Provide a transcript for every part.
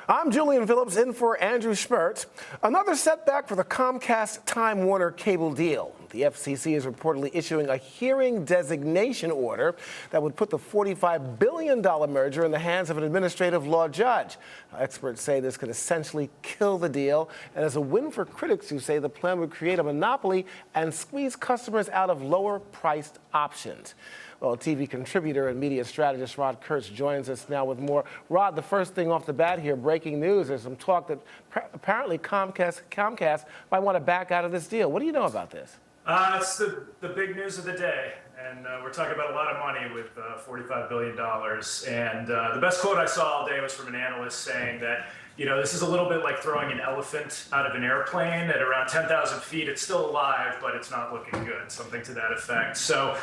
I'm Julian Phillips in for Andrew Schmertz. Another setback for the Comcast-Time Warner cable deal. The FCC is reportedly issuing a hearing designation order that would put the $45 billion merger in the hands of an administrative law judge. Experts say this could essentially kill the deal and is a win for critics who say the plan would create a monopoly and squeeze customers out of lower-priced options. Well, TV contributor and media strategist Rod Kurtz joins us now with more. Rod, the first thing off the bat here, breaking news. There's some talk that apparently Comcast might want to back out of this deal. What do you know about this? It's the big news of the day, and we're talking about a lot of money with $45 billion. And the best quote I saw all day was from an analyst saying that, you know, this is a little bit like throwing an elephant out of an airplane at around 10,000 feet. It's still alive, but it's not looking good, something to that effect. So,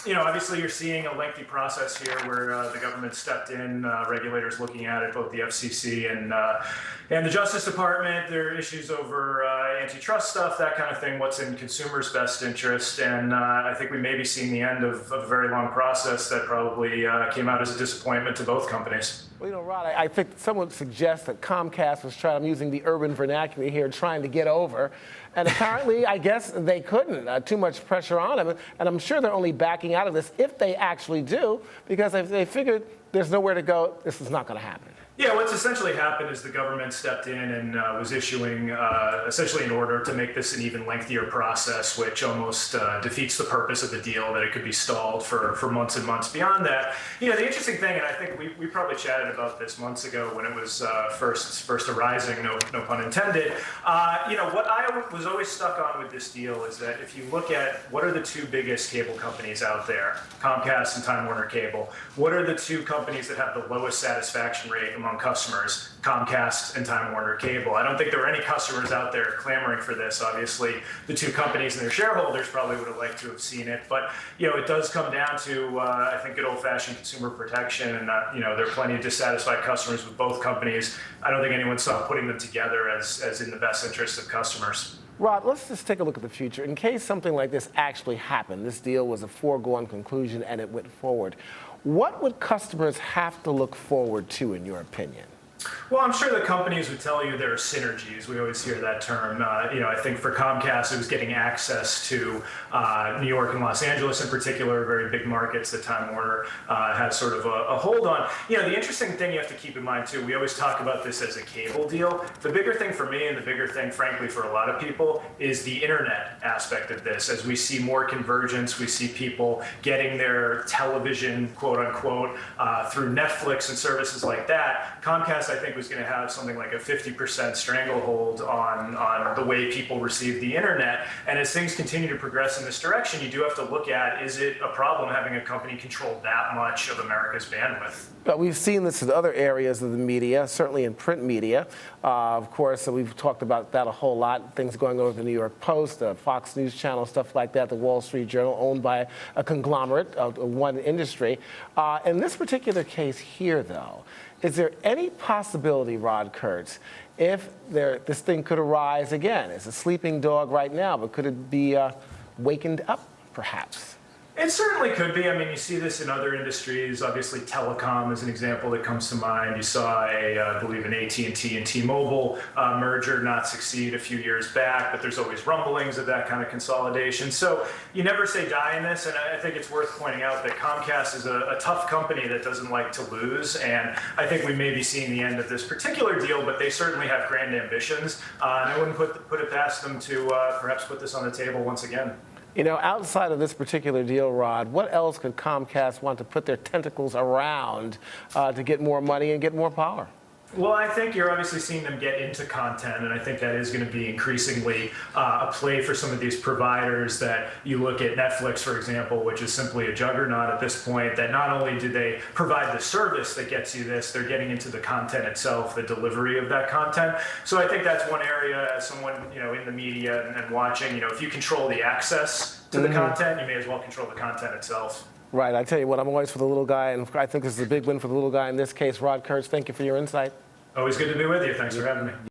you know, obviously you're seeing a lengthy process here where the government stepped in, regulators looking at it, both the FCC and the Justice Department. There are issues over antitrust stuff, that kind of thing, what's in consumers' best interest. And I think we may be seeing the end of a very long process that probably came out as a disappointment to both companies. Well, you know, Rod, I think someone suggests that Comcast was trying, I'm using the urban vernacular here, trying to get over. And apparently, I guess they couldn't. Too much pressure on them. And I'm sure they're only backing out of this if they actually do, because if they figured there's nowhere to go, this is not going to happen. Yeah, what's essentially happened is the government stepped in and was issuing essentially an order to make this an even lengthier process, which almost defeats the purpose of the deal, that it could be stalled for months and months beyond that. You know, the interesting thing, and I think we probably chatted about this months ago when it was first arising, no pun intended. You know, what I was always stuck on with this deal is that if you look at what are the two biggest cable companies out there, Comcast and Time Warner Cable, what are the two companies that have the lowest satisfaction rate among customers? Comcast and Time Warner Cable. I don't think there were any customers out there clamoring for this. Obviously, the two companies and their shareholders probably would have liked to have seen it. But, you know, it does come down to, I think, good old-fashioned consumer protection. And, you know, there are plenty of dissatisfied customers with both companies. I don't think anyone saw putting them together as in the best interest of customers. Rod, let's just take a look at the future. In case something like this actually happened, this deal was a foregone conclusion and it went forward, what would customers have to look forward to, in your opinion? Well, I'm sure the companies would tell you there are synergies. We always hear that term. You know, I think for Comcast, it was getting access to New York and Los Angeles in particular, very big markets that Time Warner has sort of a hold on. You know, the interesting thing you have to keep in mind, too, we always talk about this as a cable deal. The bigger thing for me and the bigger thing, frankly, for a lot of people is the internet aspect of this. As we see more convergence, we see people getting their television, quote unquote, through Netflix and services like that. Comcast, I think, was going to have something like a 50% stranglehold on the way people receive the internet. And as things continue to progress in this direction, you do have to look at, is it a problem having a company control that much of America's bandwidth? But we've seen this in other areas of the media, certainly in print media. Of course, we've talked about that a whole lot, things going on with the New York Post, the Fox News Channel, stuff like that, the Wall Street Journal, owned by a conglomerate of one industry. In this particular case here, though, is there any possibility, Rod Kurtz, if this thing could arise again? It's a sleeping dog right now, but could it be wakened up, perhaps? It certainly could be. I mean, you see this in other industries. Obviously, telecom is an example that comes to mind. You saw I believe, an AT&T and T-Mobile merger not succeed a few years back, but there's always rumblings of that kind of consolidation. So you never say die in this, and I think it's worth pointing out that Comcast is a tough company that doesn't like to lose, and I think we may be seeing the end of this particular deal, but they certainly have grand ambitions, and I wouldn't put it past them to perhaps put this on the table once again. You know, outside of this particular deal, Rod, what else could Comcast want to put their tentacles around to get more money and get more power? Well, I think you're obviously seeing them get into content, and I think that is going to be increasingly a play for some of these providers. That you look at Netflix, for example, which is simply a juggernaut at this point, that not only do they provide the service that gets you this, they're getting into the content itself, the delivery of that content. So I think that's one area, as someone, you know, in the media and watching, you know, if you control the access to the content, you may as well control the content itself. Right. I tell you what, I'm always for the little guy, and I think this is a big win for the little guy in this case. Rod Kurtz, thank you for your insight. Always good to be with you. Thanks for having me.